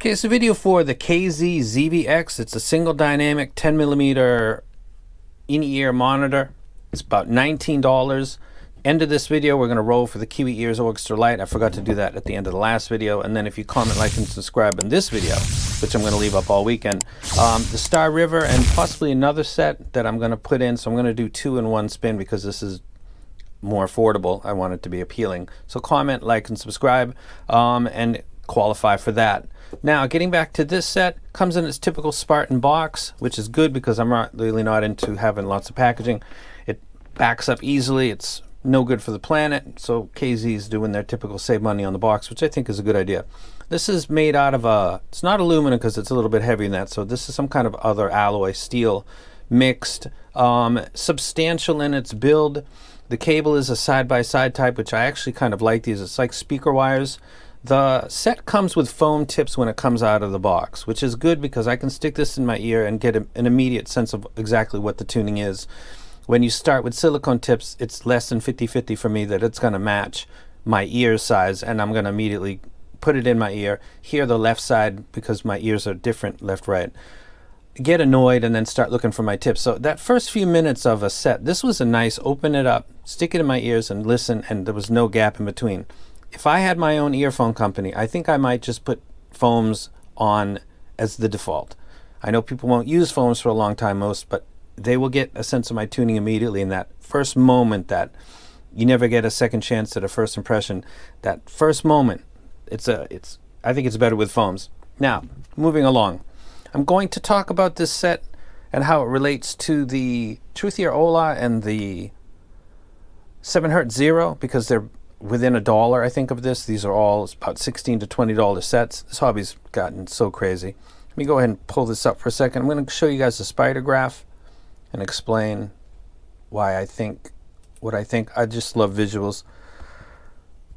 Okay, so video for the KZ ZVX. It's a single dynamic 10mm in-ear monitor. It's about $19. End of this video, we're going to roll for the Kiwi Ears Orchestra Lite. I forgot to do that at the end of the last video. And then if you comment, like, and subscribe in this video, which I'm going to leave up all weekend, the Star River and possibly another set that I'm going to put in. So I'm going to do 2 in 1 spin because this is more affordable. I want it to be appealing. So comment, like, and subscribe, and qualify for that. Now, getting back to this set, comes in its typical Spartan box, which is good because I'm really not into having lots of packaging. It backs up easily. It's no good for the planet, so KZ's doing their typical save money on the box, which I think is a good idea. This is made out of it's not aluminum because it's a little bit heavier than that, so this is some kind of other alloy steel mixed, substantial in its build. The cable is a side-by-side type, which I actually kind of like these. It's like speaker wires. The set comes with foam tips when it comes out of the box, which is good because I can stick this in my ear and get an immediate sense of exactly what the tuning is. When you start with silicone tips, it's less than 50-50 for me that it's going to match my ear size, and I'm going to immediately put it in my ear, hear the left side because my ears are different, left, right, get annoyed, and then start looking for my tips. So that first few minutes of a set, this was a nice open it up, stick it in my ears and listen, and there was no gap in between. If I had my own earphone company, I think I might just put foams on as the default. I know people won't use foams for a long time, but they will get a sense of my tuning immediately in that first moment that you never get a second chance at a first impression. That first moment, I think it's better with foams. Now, moving along. I'm going to talk about this set and how it relates to the Truthier Ola and the 7Hz Zero because they're within $1, I think, of this. These are all about $16 to $20 sets. This hobby's gotten so crazy. Let me go ahead and pull this up for a second. I'm going to show you guys the spider graph and explain why I think what I think. I just love visuals.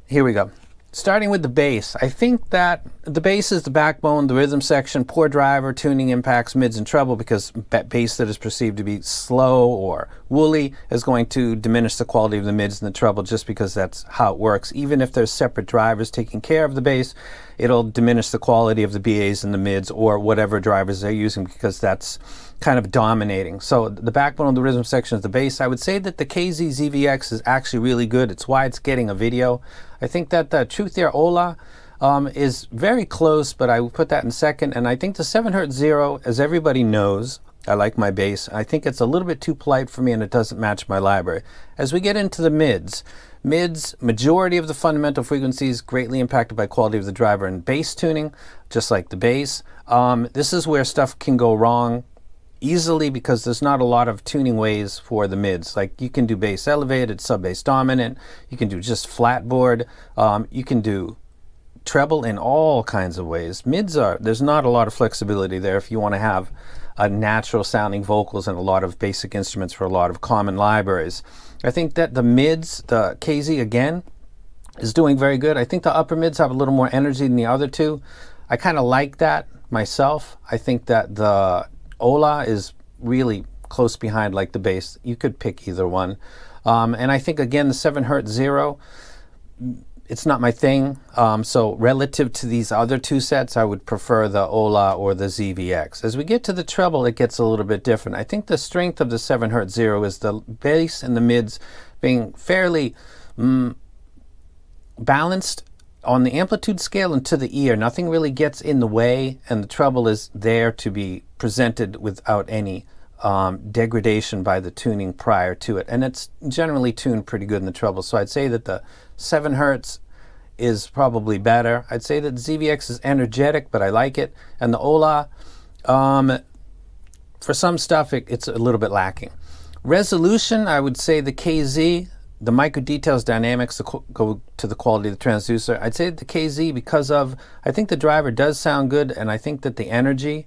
Here we go. Starting with the bass, I think that the bass is the backbone, the rhythm section. Poor driver tuning impacts mids and treble because bass that is perceived to be slow or woolly is going to diminish the quality of the mids and the treble just because that's how it works. Even if there's separate drivers taking care of the bass, it'll diminish the quality of the BAs and the mids or whatever drivers they're using because that's kind of dominating. So the backbone of the rhythm section is the bass. I would say that the KZ ZVX is actually really good. It's why it's getting a video. I think that the Truthier Ola is very close, but I will put that in second. And I think the 7Hz Zero, as everybody knows, I like my bass. I think it's a little bit too polite for me and it doesn't match my library. As we get into the mids, majority of the fundamental frequencies greatly impacted by quality of the driver and bass tuning, just like the bass. This is where stuff can go wrong easily because there's not a lot of tuning ways for the mids. Like you can do bass elevated, sub bass dominant, you can do just flatboard, you can do treble in all kinds of ways. There's not a lot of flexibility there if you want to have a natural sounding vocals and a lot of basic instruments for a lot of common libraries. I think that the mids, the KZ again, is doing very good. I think the upper mids have a little more energy than the other two. I kind of like that myself. I think that the Ola is really close behind like the bass. You could pick either one. And I think again the 7Hz Zero, it's not my thing. So relative to these other two sets, I would prefer the Ola or the ZVX. As we get to the treble, it gets a little bit different. I think the strength of the 7Hz Zero is the bass and the mids being fairly balanced on the amplitude scale and to the ear. Nothing really gets in the way, and the treble is there to be presented without any degradation by the tuning prior to it. And it's generally tuned pretty good in the treble. So I'd say that the 7Hz is probably better. I'd say that the ZVX is energetic, but I like it. And the Ola, for some stuff, it's a little bit lacking. Resolution, I would say the KZ, the micro details dynamics go to the quality of the transducer. I'd say the KZ because I think the driver does sound good, and I think that the energy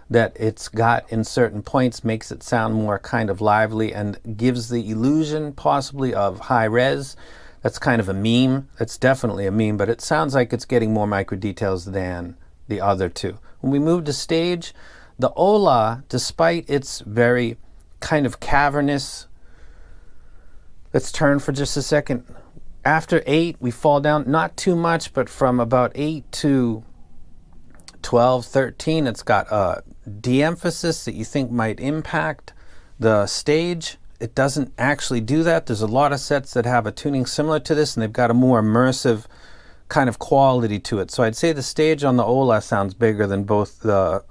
that it's got in certain points makes it sound more kind of lively and gives the illusion possibly of high res. That's kind of a meme. It's definitely a meme, but it sounds like it's getting more micro details than the other two. When we move to stage, the Ola, despite its very kind of cavernous, let's turn for just a second. After 8, we fall down, not too much, but from about 8 to 12, 13. It's got a de-emphasis that you think might impact the stage. It doesn't actually do that. There's a lot of sets that have a tuning similar to this, and they've got a more immersive kind of quality to it. So I'd say the stage on the Ola sounds bigger than both the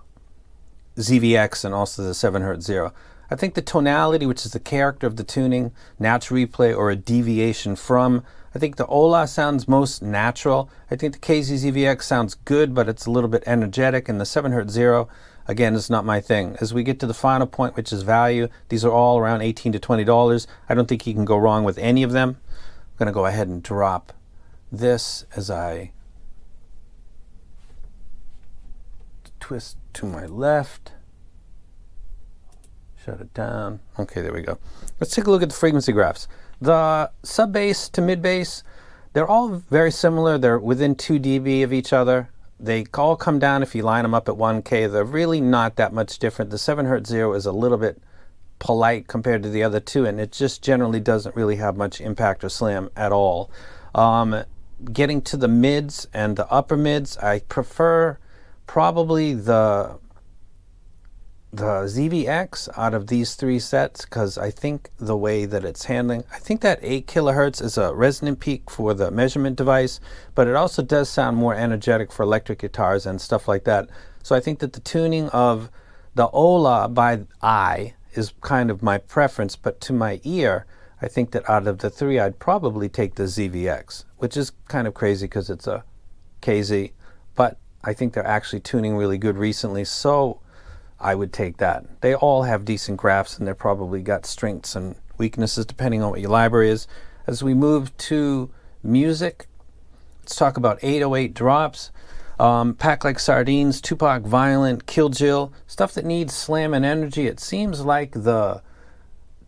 ZVX and also the 7Hz. I think the tonality, which is the character of the tuning, natural replay or a deviation from, I think the Ola sounds most natural. I think the KZ ZVX sounds good, but it's a little bit energetic, and the 7Hz, again, is not my thing. As we get to the final point, which is value, these are all around $18 to $20. I don't think you can go wrong with any of them. I'm going to go ahead and drop this as I twist to my left. Shut it down. Okay, there we go. Let's take a look at the frequency graphs. The sub bass to mid bass, they're all very similar. They're within 2 dB of each other. They all come down if you line them up at 1K. They're really not that much different. The 7Hz is a little bit polite compared to the other two, and it just generally doesn't really have much impact or slam at all. Getting to the mids and the upper mids, I prefer probably the ZVX out of these 3 sets, because I think the way that it's handling, I think that 8 kilohertz is a resonant peak for the measurement device, but it also does sound more energetic for electric guitars and stuff like that. So I think that the tuning of the Ola by eye is kind of my preference, but to my ear, I think that out of the 3, I'd probably take the ZVX, which is kind of crazy because it's a KZ, but I think they're actually tuning really good recently, so I would take that. They all have decent graphs, and they're probably got strengths and weaknesses depending on what your library is. As we move to music, let's talk about 808 drops. Pack Like Sardines, Tupac, Violent, Kill Jill, stuff that needs slam and energy. It seems like the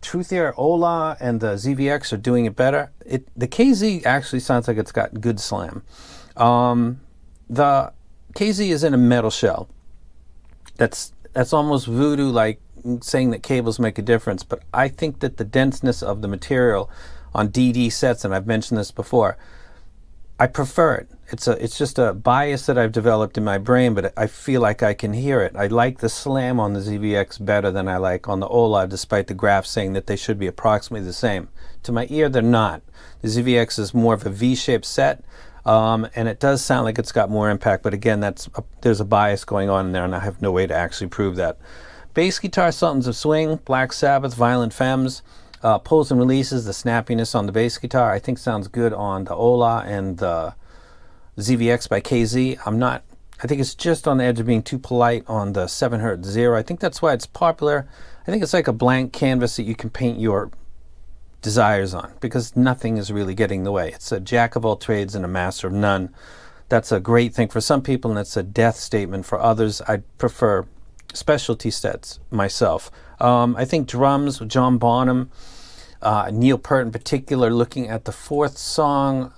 Truth Air Ola and the ZVX are doing it better. The KZ actually sounds like it's got good slam. The KZ is in a metal shell. That's almost voodoo, like saying that cables make a difference, but I think that the denseness of the material on DD sets, and I've mentioned this before, I prefer it. It's just a bias that I've developed in my brain, but I feel like I can hear it. I like the slam on the ZVX better than I like on the Ola, despite the graph saying that they should be approximately the same. To my ear, they're not. The ZVX is more of a V-shaped set, and it does sound like it's got more impact, but again, there's a bias going on in there, and I have no way to actually prove that. Bass guitar, Sultans of Swing, Black Sabbath, Violent Femmes, pulls and releases, the snappiness on the bass guitar, I think sounds good on the Ola and the ZVX by KZ. I think it's just on the edge of being too polite on the 7Hz. I think that's why it's popular. I think it's like a blank canvas that you can paint your desires on, because nothing is really getting in the way. It's a jack of all trades and a master of none. That's a great thing for some people, and it's a death statement for others. I prefer specialty sets myself. I think drums, John Bonham, Neil Peart in particular, looking at the 4th song,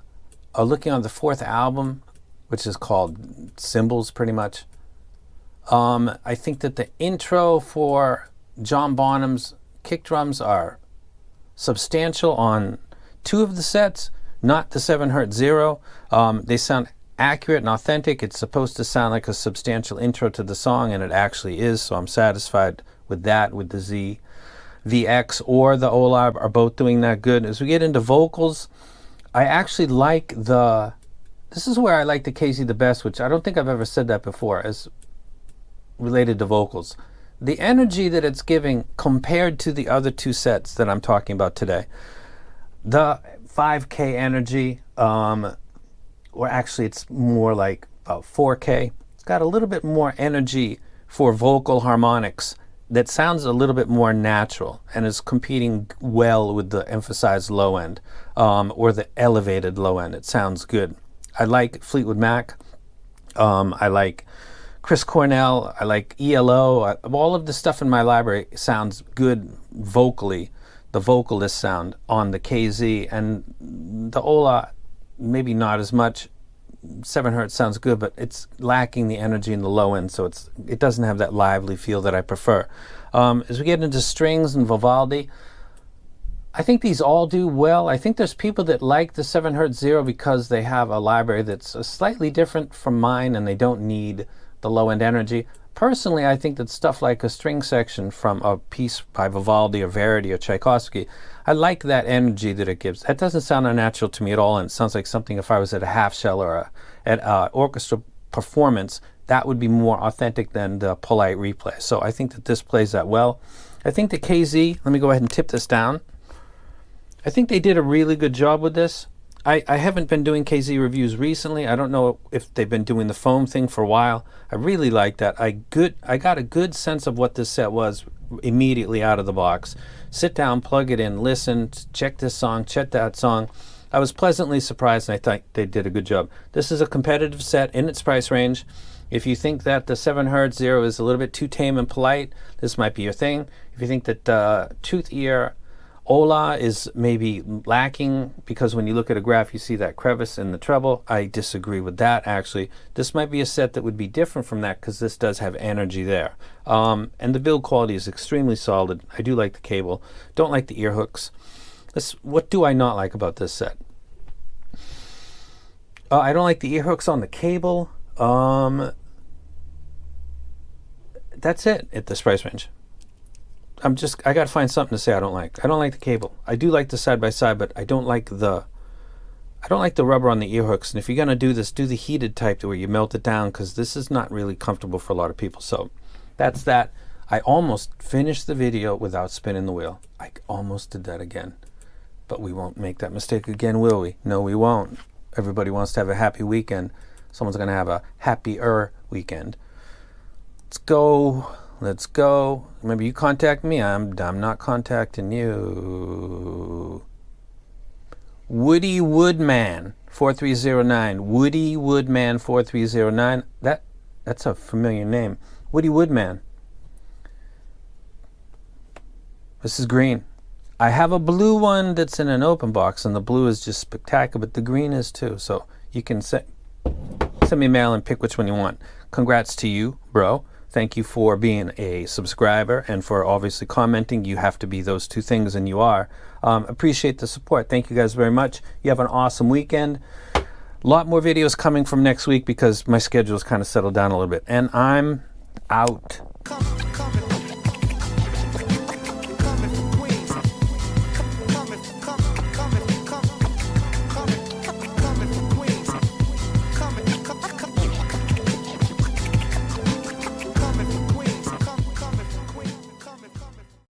looking on the 4th album, which is called Symbols pretty much. I think that the intro for John Bonham's kick drums are substantial on 2 of the sets, not the 7Hz. They sound accurate and authentic. It's supposed to sound like a substantial intro to the song, and it actually is, so I'm satisfied with that. With the ZVX or the Ola are both doing that good. As we get into vocals, I actually like this is where I like the KZ the best, which I don't think I've ever said that before as related to vocals. The energy that it's giving compared to the other 2 sets that I'm talking about today. The 5K energy, or actually it's more like about 4K. It's got a little bit more energy for vocal harmonics that sounds a little bit more natural and is competing well with the emphasized low end, or the elevated low end. It sounds good. I like Fleetwood Mac. I like Chris Cornell. I like ELO. All of the stuff in my library sounds good vocally. The vocalist sound on the KZ, and the Ola maybe not as much. 7Hz sounds good, but it's lacking the energy in the low end, so it doesn't have that lively feel that I prefer. As we get into strings and Vivaldi, I think these all do well. I think there's people that like the 7Hz because they have a library that's slightly different from mine, and they don't need the low-end energy. Personally, I think that stuff like a string section from a piece by Vivaldi or Verdi or Tchaikovsky, I like that energy that it gives. That doesn't sound unnatural to me at all, and it sounds like something if I was at a half shell or at an orchestra performance, that would be more authentic than the polite replay. So I think that this plays that well. I think the KZ, let me go ahead and tip this down. I think they did a really good job with this. I haven't been doing KZ reviews recently. I don't know if they've been doing the foam thing for a while. I really like that. I got a good sense of what this set was immediately out of the box. Sit down, plug it in, listen, check this song, check that song. I was pleasantly surprised, and I thought they did a good job. This is a competitive set in its price range. If you think that the 7Hz Zero is a little bit too tame and polite, this might be your thing. If you think that Tooth Ear Ola is maybe lacking because when you look at a graph you see that crevice in the treble, I disagree with that actually. This might be a set that would be different from that because this does have energy there. And the build quality is extremely solid. I do like the cable. Don't like the ear hooks. What do I not like about this set? I don't like the ear hooks on the cable. That's it at this price range. I gotta find something to say I don't like. I don't like the cable. I do like the side-by-side, but I don't like the rubber on the ear hooks. And if you're gonna do this, do the heated type where you melt it down, because this is not really comfortable for a lot of people. So that's that. I almost finished the video without spinning the wheel. I almost did that again. But we won't make that mistake again, will we? No, we won't. Everybody wants to have a happy weekend. Someone's gonna have a happier weekend. Let's go. Let's go. Remember, you contact me. I'm not contacting you. Woody Woodman 4309. Woody Woodman 4309. That's a familiar name. Woody Woodman. This is green. I have a blue one that's in an open box, and the blue is just spectacular, but the green is too. So you can send me a mail and pick which one you want. Congrats to you, bro. Thank you for being a subscriber and for obviously commenting. You have to be those two things, and you are. Appreciate the support. Thank you guys very much. You have an awesome weekend. A lot more videos coming from next week because my schedule is kind of settled down a little bit. And I'm out.